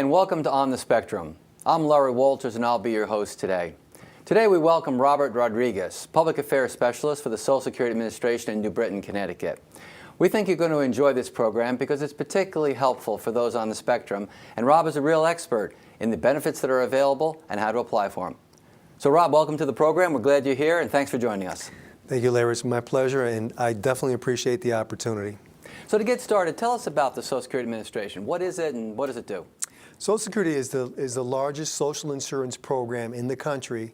and welcome to On the Spectrum. I'm Larry Walters, and I'll be your host today. Today we welcome Robert Rodriguez, Public Affairs Specialist for the Social Security Administration in New Britain, Connecticut. We think you're going to enjoy this program because it's particularly helpful for those on the spectrum, and Rob is a real expert in the benefits that are available and how to apply for them. So Rob, welcome to the program. We're glad you're here, and thanks for joining us. Thank you, Larry. It's my pleasure, and I definitely appreciate the opportunity. So to get started, tell us about the Social Security Administration. What is it, and what does it do? Social Security is the largest social insurance program in the country.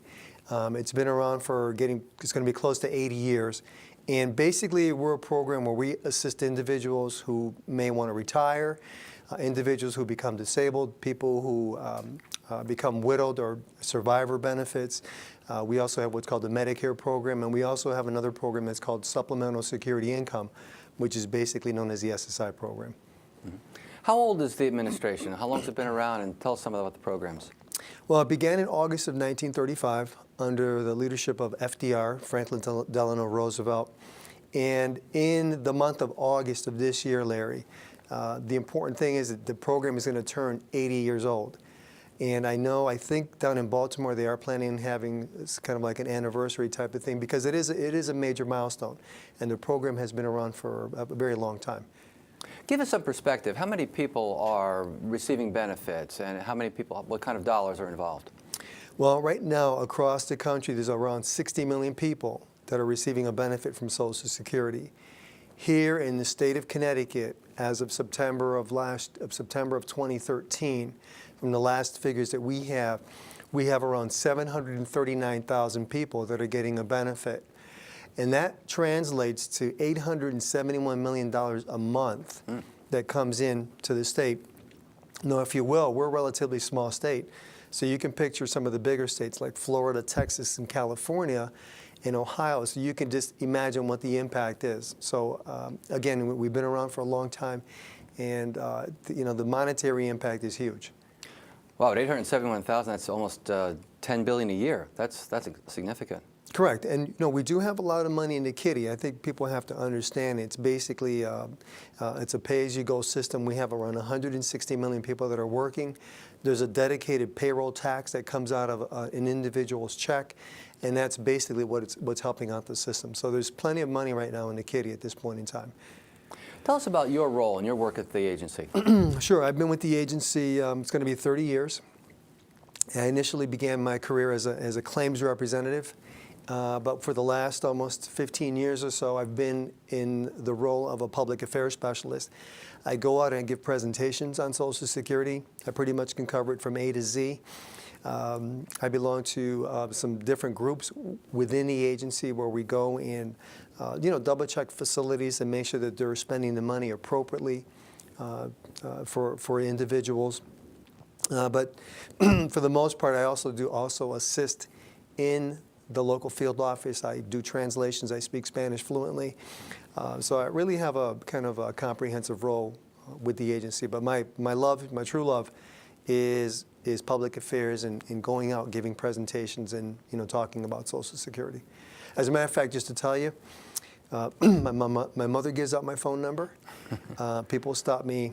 It's been around for it's going to be close to 80 years. And basically, we're a program where we assist individuals who may want to retire, individuals who become disabled, people who become widowed or survivor benefits. We also have what's called the Medicare program, and we also have another program that's called Supplemental Security Income, which is basically known as the SSI program. Mm-hmm. How old is the administration? How long has it been around? And tell us some about the programs. Well, it began in August of 1935 under the leadership of FDR, Franklin Delano Roosevelt. And in the month of August of this year, Larry, the important thing is that the program is going to turn 80 years old. And I think down in Baltimore they are planning on having kind of like an anniversary type of thing, because it is a major milestone. And the program has been around for a very long time. Give us some perspective. How many people are receiving benefits, and how many people, what kind of dollars are involved? Well, right now across the country there's around 60 million people that are receiving a benefit from Social Security. Here in the state of Connecticut, as of September of 2013, from the last figures that we have around 739,000 people that are getting a benefit. And that translates to $871 million a month that comes in to the state. Now, if you will, we're a relatively small state. So you can picture some of the bigger states like Florida, Texas, and California, and Ohio. So you can just imagine what the impact is. So again, we've been around for a long time, and the monetary impact is huge. Wow, at 871,000, that's almost $10 billion a year. That's significant. Correct, and we do have a lot of money in the kitty. I think people have to understand it's basically it's a pay-as-you-go system. We have around 160 million people that are working. There's a dedicated payroll tax that comes out of an individual's check, and that's basically what's helping out the system. So there's plenty of money right now in the kitty at this point in time. Tell us about your role and your work at the agency. Sure, I've been with the agency. It's going to be 30 years. I initially began my career as a claims representative. But for the last almost 15 years or so, I've been in the role of a public affairs specialist. I go out and give presentations on Social Security. I pretty much can cover it from A to Z. I belong to some different groups within the agency where we go and double check facilities and make sure that they're spending the money appropriately for individuals. But for the most part, I also assist in the local field office. I do translations. I speak Spanish fluently. So I really have a kind of a comprehensive role with the agency. But my true love is public affairs and going out, giving presentations, and talking about Social Security. As a matter of fact, just to tell you, my mother gives out my phone number. People stop me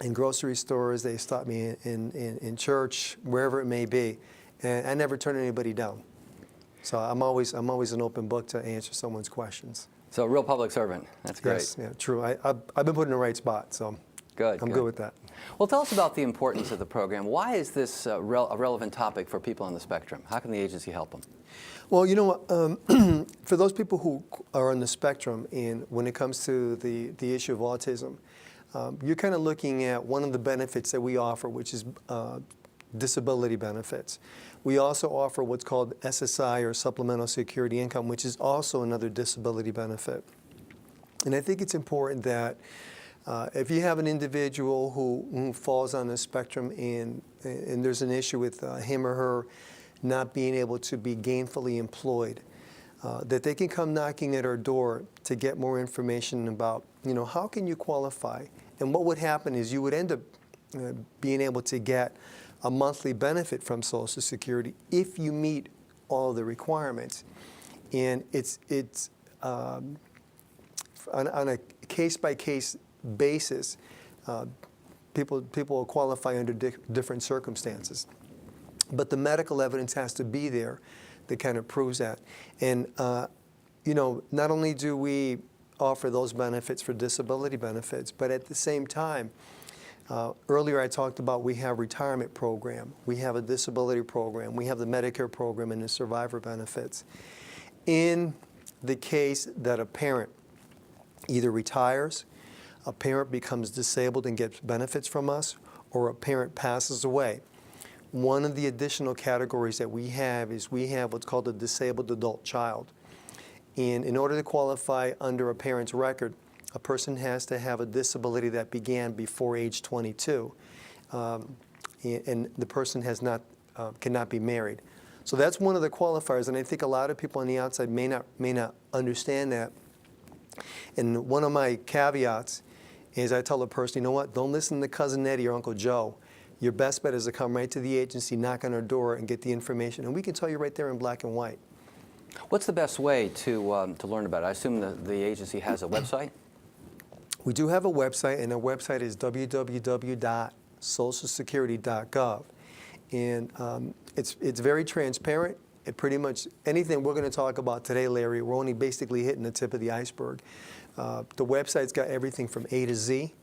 in grocery stores. They stop me in church, wherever it may be, and I never turn anybody down. So I'm always an open book to answer someone's questions. So a real public servant. That's great. Yes, yeah, true. I've been put in the right spot, so I'm good with that. Well, tell us about the importance of the program. Why is this a relevant topic for people on the spectrum? How can the agency help them? Well, for those people who are on the spectrum, and when it comes to the issue of autism, you're kind of looking at one of the benefits that we offer, which is disability benefits. We also offer what's called SSI, or Supplemental Security Income, which is also another disability benefit. And I think it's important that if you have an individual who falls on the spectrum and there's an issue with him or her not being able to be gainfully employed, that they can come knocking at our door to get more information about, how can you qualify? And what would happen is you would end up being able to get a monthly benefit from Social Security if you meet all of the requirements. And it's on a case-by-case basis. people will qualify under different circumstances. But the medical evidence has to be there that kind of proves that. And, not only do we offer those benefits for disability benefits, but at the same time, earlier I talked about we have a retirement program, we have a disability program, we have the Medicare program and the survivor benefits. In the case that a parent either retires, a parent becomes disabled and gets benefits from us, or a parent passes away, one of the additional categories that we have is we have what's called a disabled adult child. And in order to qualify under a parent's record, a person has to have a disability that began before age 22, and the person cannot be married. So that's one of the qualifiers, and I think a lot of people on the outside may not understand that. And one of my caveats is I tell a person, you know what, don't listen to Cousin Eddie or Uncle Joe. Your best bet is to come right to the agency, knock on our door, and get the information, and we can tell you right there in black and white. What's the best way to learn about it? I assume the agency has a website? We do have a website, and our website is www.socialsecurity.gov. And it's very transparent. It pretty much, anything we're going to talk about today, Larry, we're only basically hitting the tip of the iceberg. The website's got everything from A to Z.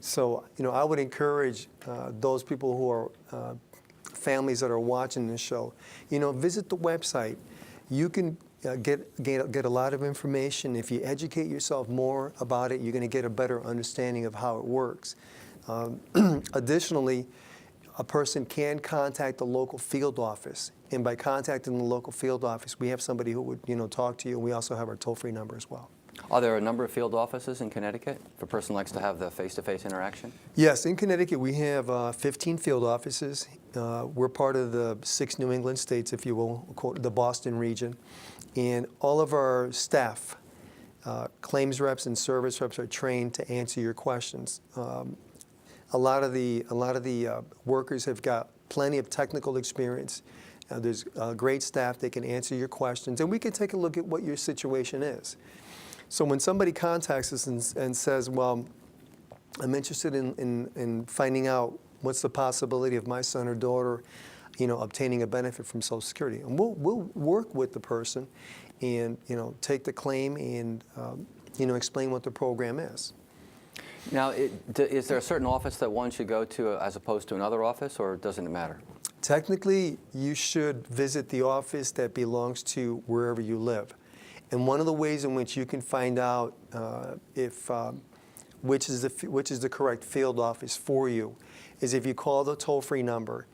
So, I would encourage those people who are families that are watching this show, visit the website. You can get a lot of information. If you educate yourself more about it, you're going to get a better understanding of how it works. Additionally, a person can contact the local field office. And by contacting the local field office, we have somebody who would, talk to you. We also have our toll-free number as well. Are there a number of field offices in Connecticut if a person likes to have the face-to-face interaction? Yes, in Connecticut we have 15 field offices. We're part of the 6 New England states, if you will, the Boston region. And all of our staff, claims reps and service reps, are trained to answer your questions. A lot of the workers have got plenty of technical experience. There's great staff that can answer your questions, and we can take a look at what your situation is. So when somebody contacts us and says, well, I'm interested in finding out what's the possibility of my son or daughter, obtaining a benefit from Social Security, and we'll work with the person and, take the claim and, explain what the program is. Now, is there a certain office that one should go to as opposed to another office, or doesn't it matter? Technically, you should visit the office that belongs to wherever you live. And one of the ways in which you can find out which is the correct field office for you is if you call the toll-free number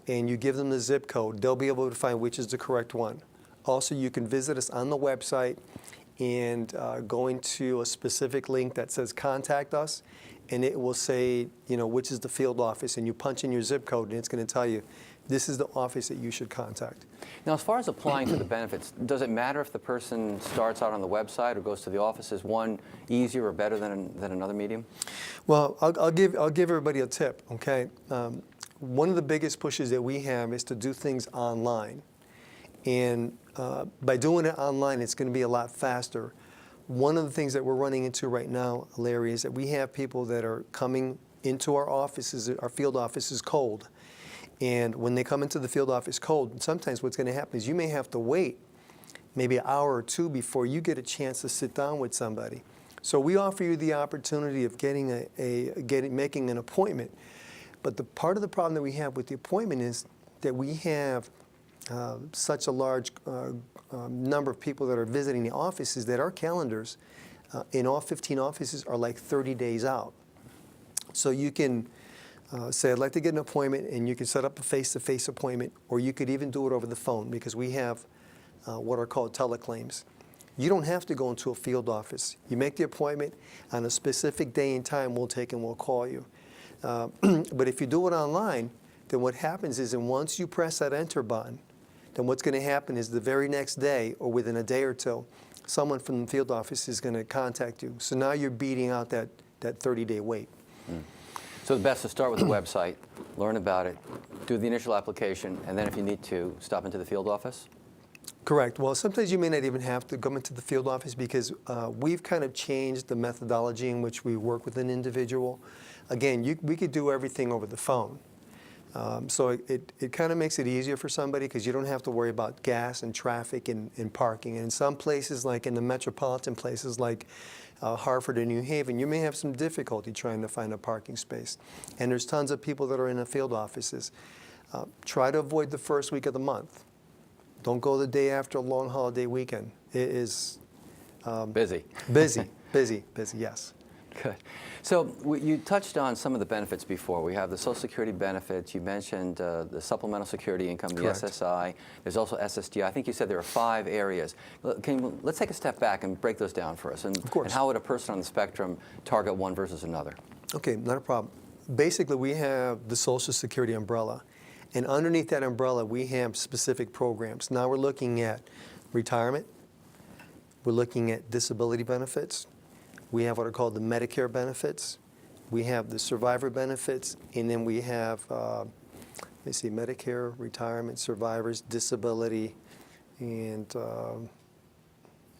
and you give them the zip code, they'll be able to find which is the correct one. Also, you can visit us on the website and go into a specific link that says Contact Us, and it will say, which is the field office, and you punch in your zip code, and it's going to tell you this is the office that you should contact. Now, as far as applying for the benefits, does it matter if the person starts out on the website or goes to the office? Is one easier or better than another medium? Well, I'll give everybody a tip, okay? One of the biggest pushes that we have is to do things online. And by doing it online, it's going to be a lot faster. One of the things that we're running into right now, Larry, is that we have people that are coming into our offices, our field offices, cold. And when they come into the field office cold, sometimes what's going to happen is you may have to wait maybe an hour or two before you get a chance to sit down with somebody. So we offer you the opportunity of making an appointment. But the part of the problem that we have with the appointment is that we have such a large number of people that are visiting the offices that our calendars in all 15 offices are like 30 days out. So you can say, I'd like to get an appointment, and you can set up a face-to-face appointment, or you could even do it over the phone because we have what are called teleclaims. You don't have to go into a field office. You make the appointment on a specific day and time, we'll take and we'll call you. But if you do it online, then what happens is, and once you press that enter button, then what's going to happen is the very next day or within a day or two, someone from the field office is going to contact you. So now you're beating out that 30-day wait. So the best to start with the website, learn about it, do the initial application, and then if you need to, stop into the field office? Correct. Well, sometimes you may not even have to come into the field office because we've kind of changed the methodology in which we work with an individual. Again, we could do everything over the phone. So it kind of makes it easier for somebody because you don't have to worry about gas and traffic and parking. And in some places, like in the metropolitan places like Hartford and New Haven, you may have some difficulty trying to find a parking space. And there's tons of people that are in the field offices. Try to avoid the first week of the month. Don't go the day after a long holiday weekend. It is Busy. busy, yes. Good. So you touched on some of the benefits before. We have the Social Security benefits. You mentioned the Supplemental Security Income, the Correct. SSI. There's also SSDI. I think you said there are 5 areas. Let's take a step back and break those down for us. And, Of course. and how would a person on the spectrum target one versus another? Okay, not a problem. Basically, we have the Social Security umbrella. And underneath that umbrella, we have specific programs. Now we're looking at retirement. We're looking at disability benefits. We have what are called the Medicare benefits. We have the survivor benefits. And then we have, let's see, Medicare, retirement, survivors, disability, and,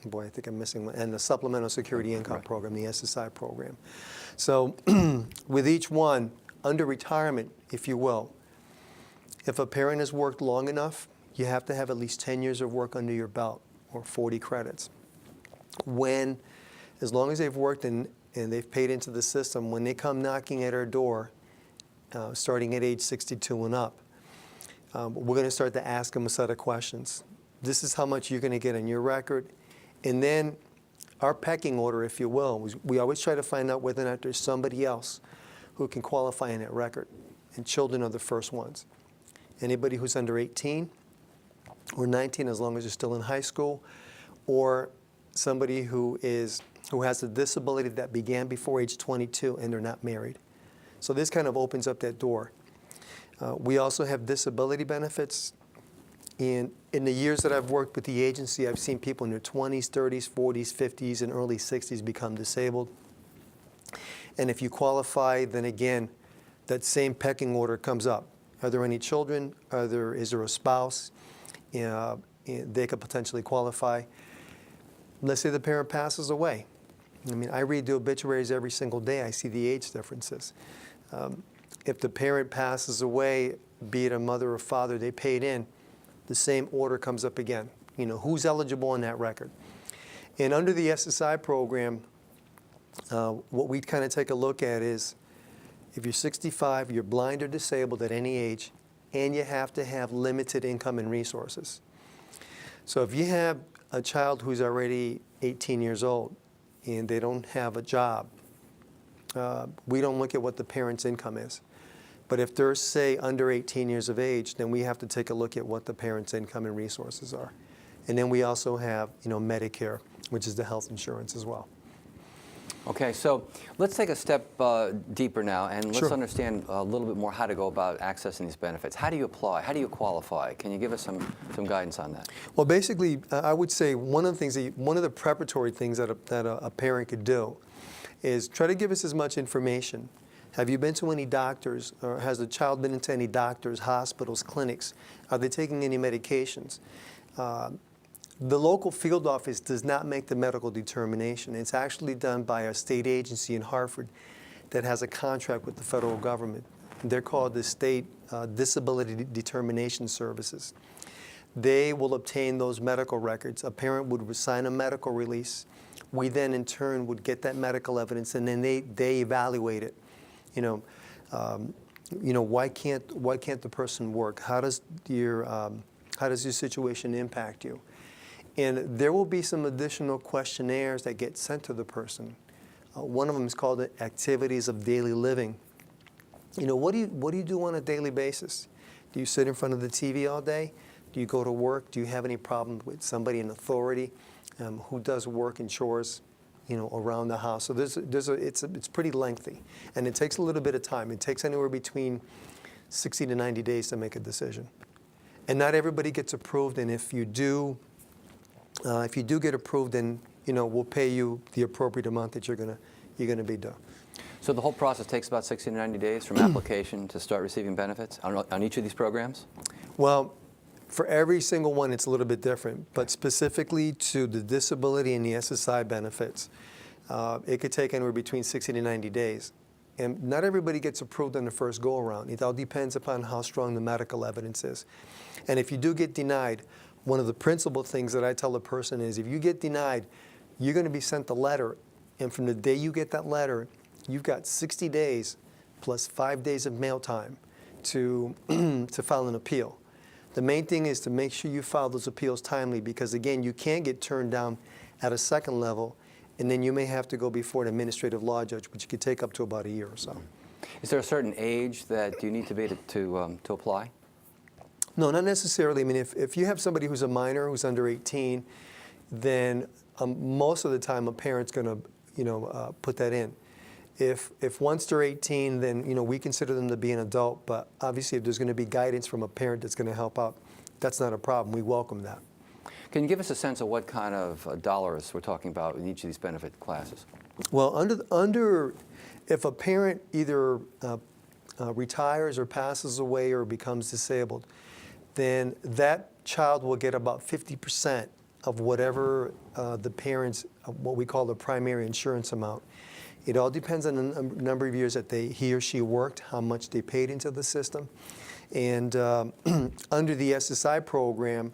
boy, I think I'm missing one. And the Supplemental Security Income Program, the SSI program. So with each one, under retirement, if you will, if a parent has worked long enough, you have to have at least 10 years of work under your belt, or 40 credits. As long as they've worked and they've paid into the system, when they come knocking at our door, starting at age 62 and up, we're going to start to ask them a set of questions. This is how much you're going to get on your record. And then our pecking order, if you will, we always try to find out whether or not there's somebody else who can qualify in that record. And children are the first ones. Anybody who's under 18 or 19, as long as you're still in high school, or somebody who has a disability that began before age 22 and they're not married. So this kind of opens up that door. We also have disability benefits. In the years that I've worked with the agency, I've seen people in their 20s, 30s, 40s, 50s, and early 60s become disabled. And if you qualify, then again, that same pecking order comes up. Are there any children? Is there a spouse? They could potentially qualify. Let's say the parent passes away. I mean, I read the obituaries every single day. I see the age differences. If the parent passes away, be it a mother or father, they paid in, the same order comes up again. You know, who's eligible in that record? And under the SSI program, what we kind of take a look at is, if you're 65, you're blind or disabled at any age, and you have to have limited income and resources. So if you have a child who's already 18 years old and they don't have a job, we don't look at what the parent's income is. But if they're, say, under 18 years of age, then we have to take a look at what the parent's income and resources are. And then we also have, Medicare, which is the health insurance as well. Okay, so let's take a step deeper now, and let's Sure. understand a little bit more how to go about accessing these benefits. How do you apply? How do you qualify? Can you give us some guidance on that? Well, basically, I would say one of the preparatory things that a parent could do is try to give us as much information. Have you been to any doctors, or has the child been into any doctors, hospitals, clinics? Are they taking any medications? The local field office does not make the medical determination. It's actually done by a state agency in Hartford that has a contract with the federal government. They're called the State Disability Determination Services. They will obtain those medical records. A parent would sign a medical release. We then, in turn, would get that medical evidence, and then they evaluate it. Why can't the person work? How does your situation impact you? And there will be some additional questionnaires that get sent to the person. One of them is called the Activities of Daily Living. What do you do on a daily basis? Do you sit in front of the TV all day? Do you go to work? Do you have any problem with somebody in authority who does work and chores, around the house? So it's pretty lengthy, and it takes a little bit of time. It takes anywhere between 60 to 90 days to make a decision. And not everybody gets approved, and if you do get approved, then we'll pay you the appropriate amount that you're gonna be due. So the whole process takes about 60 to 90 days from application to start receiving benefits on each of these programs? Well, For every single one, it's a little bit different, but specifically to the disability and the SSI benefits, it could take anywhere between 60 to 90 days. And not everybody gets approved on the first go-around. It all depends upon how strong the medical evidence is. And if you do get denied, one of the principal things that I tell a person is if you get denied, you're going to be sent a letter. And from the day you get that letter, you've got 60 days plus 5 days of mail time to, to file an appeal. The main thing is to make sure you file those appeals timely because, again, you can get turned down at a second level, and then you may have to go before an administrative law judge, which could take up to about a year or so. Is there a certain age that you need to be to apply? No, not necessarily. I mean, if you have somebody who's a minor, who's under 18, then most of the time a parent's going to, put that in. If once they're 18, then we consider them to be an adult. But obviously, if there's going to be guidance from a parent that's going to help out, that's not a problem. We welcome that. Can you give us a sense of what kind of dollars we're talking about in each of these benefit classes? Well, if a parent either retires or passes away or becomes disabled, then that child will get about 50% of whatever the parents, what we call the primary insurance amount. It all depends on the number of years that he or she worked, how much they paid into the system. And under the SSI program,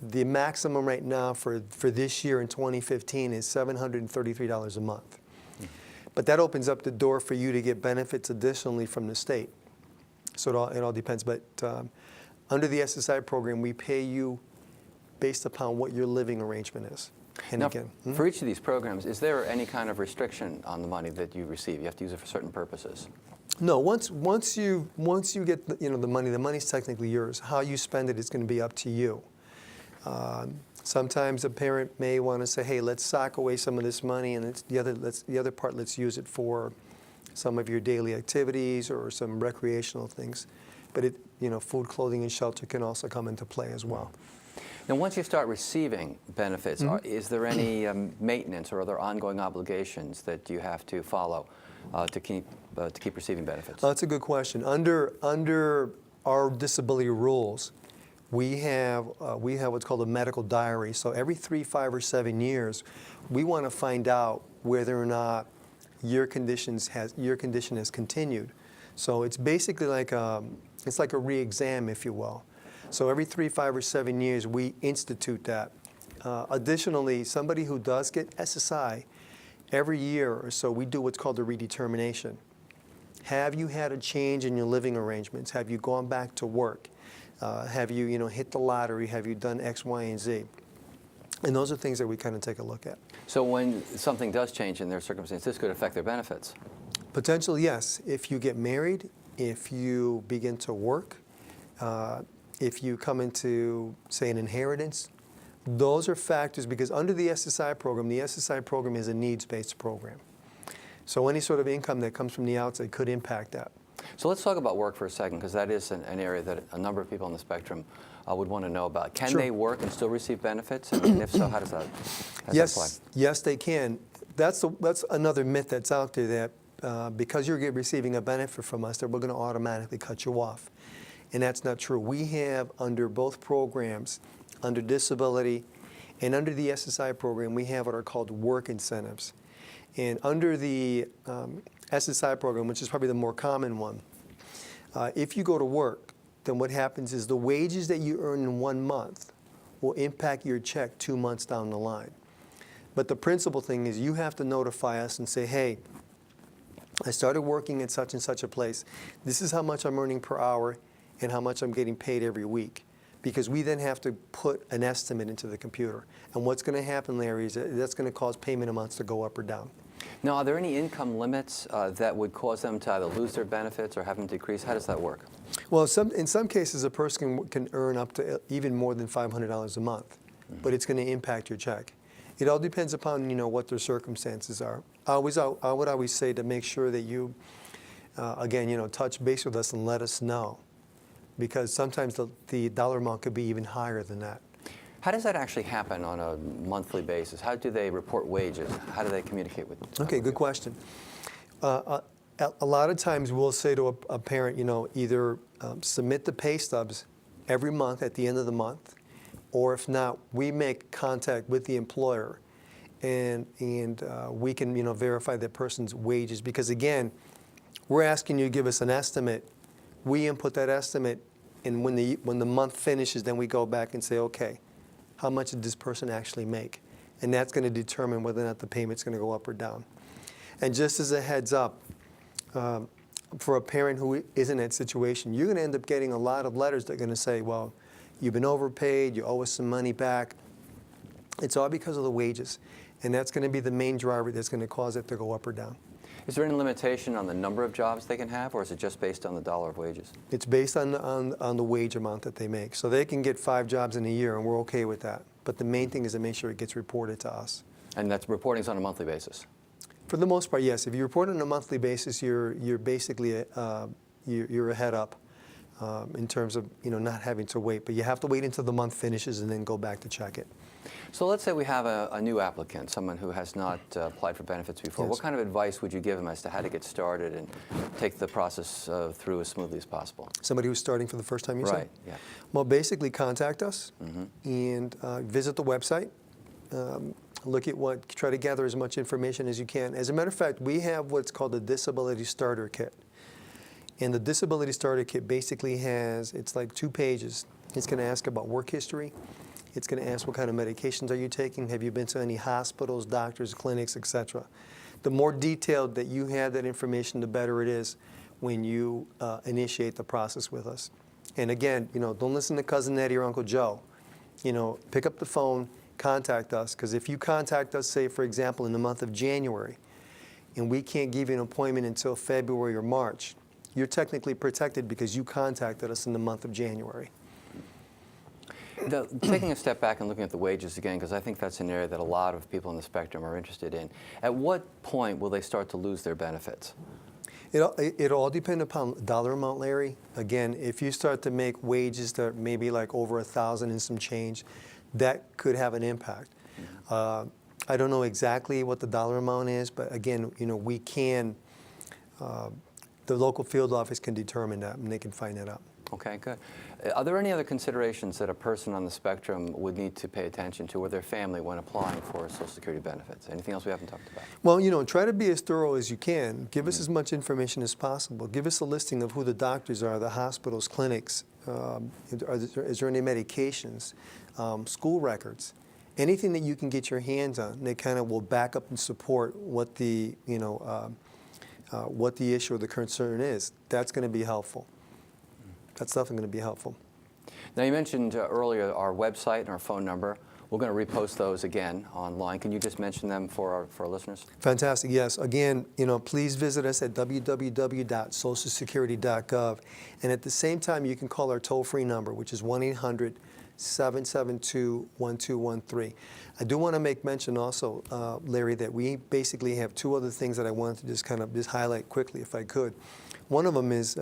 the maximum right now for this year in 2015 is $733 a month. But that opens up the door for you to get benefits additionally from the state. So it all depends. But under the SSI program, we pay you based upon what your living arrangement is. And now, again, for each of these programs, is there any kind of restriction on the money that you receive? You have to use it for certain purposes? No. Once you get the money's technically yours. How you spend it is going to be up to you. Sometimes a parent may want to say, "Hey, let's sock away some of this money, and the other part, let's use it for some of your daily activities or some recreational things." But food, clothing, and shelter can also come into play as well. Now, once you start receiving benefits, is there any maintenance or other ongoing obligations that you have to follow to keep receiving benefits? That's a good question. Under our disability rules, we have what's called a medical diary. So every 3, 5, or 7 years, we want to find out whether or not your condition has continued. So it's basically like a re-exam, if you will. So every 3, 5, or 7 years, we institute that. Additionally, somebody who does get SSI, every year or so, we do what's called a redetermination. Have you had a change in your living arrangements? Have you gone back to work? Have you, hit the lottery? Have you done X, Y, and Z? And those are things that we kind of take a look at. So when something does change in their circumstances, this could affect their benefits? Potentially, yes. If you get married, if you begin to work, if you come into, say, an inheritance, those are factors because under the SSI program is a needs-based program. So any sort of income that comes from the outside could impact that. So let's talk about work for a second, because that is an area that a number of people on the spectrum would want to know about. Can Sure. they work and still receive benefits? And if so, how does that apply? Yes, they can. That's another myth that's out there that because you're receiving a benefit from us, that we're going to automatically cut you off. And that's not true. We have under both programs, under disability and under the SSI program, we have what are called work incentives. And under the SSI program, which is probably the more common one, if you go to work, then what happens is the wages that you earn in 1 month will impact your check 2 months down the line. But the principal thing is you have to notify us and say, "Hey, I started working at such and such a place. This is how much I'm earning per hour and how much I'm getting paid every week." Because we then have to put an estimate into the computer. And what's going to happen, Larry, is that's going to cause payment amounts to go up or down. Now, are there any income limits that would cause them to either lose their benefits or have them decrease? How does that work? Well, in some cases, a person can earn up to even more than $500 a month, but it's going to impact your check. It all depends upon what their circumstances are. I would always say to make sure that you, again, touch base with us and let us know, because sometimes the dollar amount could be even higher than that. How does that actually happen on a monthly basis? How do they report wages? How do they communicate with? Okay, good question. A lot of times we'll say to a parent, either submit the pay stubs every month at the end of the month, or if not, we make contact with the employer, and we can verify that person's wages. Because again, we're asking you to give us an estimate. We input that estimate, and when the month finishes, then we go back and say, okay, how much did this person actually make? And that's going to determine whether or not the payment's going to go up or down. And just as a heads up, for a parent who is in that situation, you're going to end up getting a lot of letters that are going to say, well, you've been overpaid, you owe us some money back. It's all because of the wages. And that's going to be the main driver that's going to cause it to go up or down. Is there any limitation on the number of jobs they can have, or is it just based on the dollar of wages? It's based on the wage amount that they make. So they can get 5 jobs in a year, and we're okay with that. But the main thing is to make sure it gets reported to us. And that's reporting's on a monthly basis? For the most part, yes. If you report on a monthly basis, you're basically you're ahead up in terms of not having to wait. But you have to wait until the month finishes and then go back to check it. So let's say we have a new applicant, someone who has not applied for benefits before. Yes. What kind of advice would you give them as to how to get started and take the process through as smoothly as possible? Somebody who's starting for the first time, you say? Right, yeah. Well, basically contact us and visit the website. Try to gather as much information as you can. As a matter of fact, we have what's called a Disability Starter Kit. And the Disability Starter Kit basically it's like 2 pages. It's going to ask about work history. It's going to ask what kind of medications are you taking, have you been to any hospitals, doctors, clinics, etc. The more detailed that you have that information, the better it is when you initiate the process with us. And again, don't listen to Cousin Eddie or Uncle Joe. Pick up the phone, contact us, because if you contact us, say for example in the month of January, and we can't give you an appointment until February or March, you're technically protected because you contacted us in the month of January. Taking a step back and looking at the wages again, because I think that's an area that a lot of people on the spectrum are interested in. At what point will they start to lose their benefits? It all depends upon dollar amount, Larry. Again, if you start to make wages that are maybe like over $1,000 and some change, that could have an impact. I don't know exactly what the dollar amount is, but again, we can, the local field office can determine that, and they can find that out. Okay, good. Are there any other considerations that a person on the spectrum would need to pay attention to, or their family, when applying for Social Security benefits? Anything else we haven't talked about? Well, try to be as thorough as you can. Give us as much information as possible. Give us a listing of who the doctors are, the hospitals, clinics. Is there any medications, school records, anything that you can get your hands on that kind of will back up and support what the issue or the concern is. That's going to be helpful. That's definitely going to be helpful. Now, you mentioned earlier our website and our phone number. We're going to repost those again online. Can you just mention them for our listeners? Fantastic, yes. Again, please visit us at www.socialsecurity.gov. And at the same time, you can call our toll-free number, which is 1-800-772-1213. I do want to make mention also, Larry, that we basically have 2 other things that I wanted to just highlight quickly, if I could. One of them is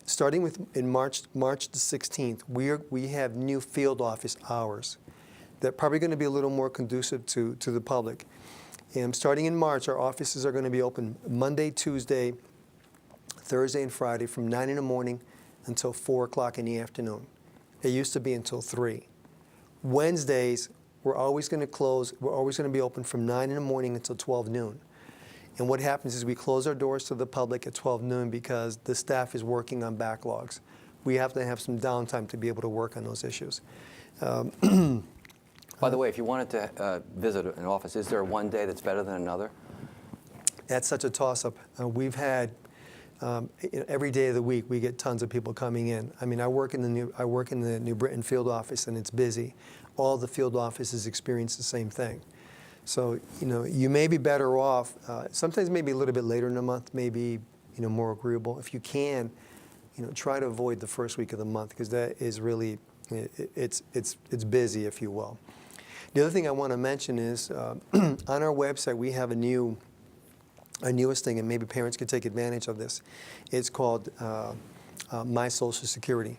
starting in March the 16th, we have new field office hours that are probably going to be a little more conducive to the public. And starting in March, our offices are going to be open Monday, Tuesday, Thursday, and Friday from 9 in the morning until 4 o'clock in the afternoon. It used to be until 3. Wednesdays, we're always going to be open from 9 in the morning until 12 noon. And what happens is we close our doors to the public at 12 noon because the staff is working on backlogs. We have to have some downtime to be able to work on those issues. By the way, if you wanted to visit an office, is there one day that's better than another? That's such a toss-up. We've had every day of the week we get tons of people coming in. I mean, I work in the New Britain field office, and it's busy. All the field offices experience the same thing. So, you may be better off, sometimes maybe a little bit later in the month, maybe, more agreeable. If you can, try to avoid the first week of the month because that is really, it's busy, if you will. The other thing I want to mention is on our website we have our newest thing, and maybe parents could take advantage of this. It's called My Social Security.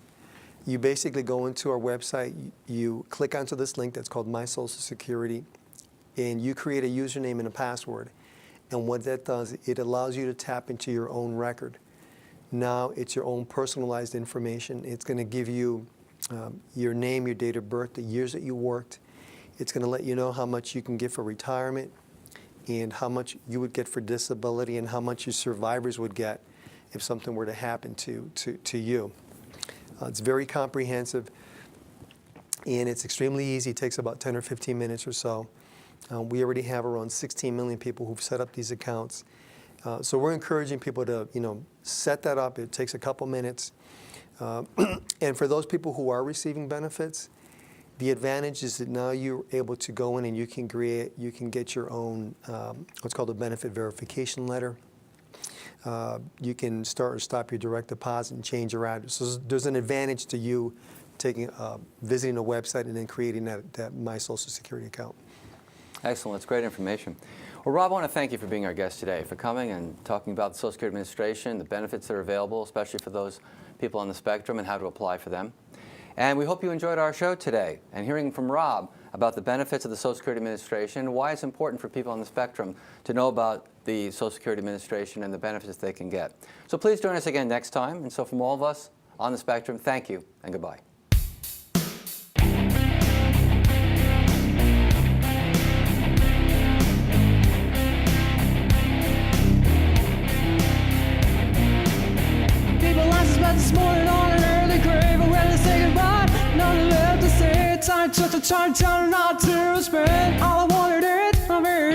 You basically go into our website, you click onto this link that's called My Social Security, and you create a username and a password. And what that does, it allows you to tap into your own record. Now it's your own personalized information. It's going to give you your name, your date of birth, the years that you worked. It's going to let you know how much you can get for retirement and how much you would get for disability and how much your survivors would get if something were to happen to you. It's very comprehensive, and it's extremely easy. It takes about 10 or 15 minutes or so. We already have around 16 million people who've set up these accounts. So we're encouraging people to, set that up. It takes a couple minutes. And for those people who are receiving benefits, the advantage is that now you're able to go in and you can get your own what's called a benefit verification letter. You can start or stop your direct deposit and change your address. So there's an advantage to you visiting a website and then creating that My Social Security account. Excellent. That's great information. Well, Rob, I want to thank you for being our guest today, for coming and talking about the Social Security Administration, the benefits that are available, especially for those people on the spectrum, and how to apply for them. And we hope you enjoyed our show today and hearing from Rob about the benefits of the Social Security Administration and why it's important for people on the spectrum to know about the Social Security Administration and the benefits they can get. So please join us again next time. And so from all of us on the spectrum, thank you and goodbye. This morning on an early grave, I'm ready to say goodbye. Nothing left to say. Time to turn not to spend. All I wanted is I'm very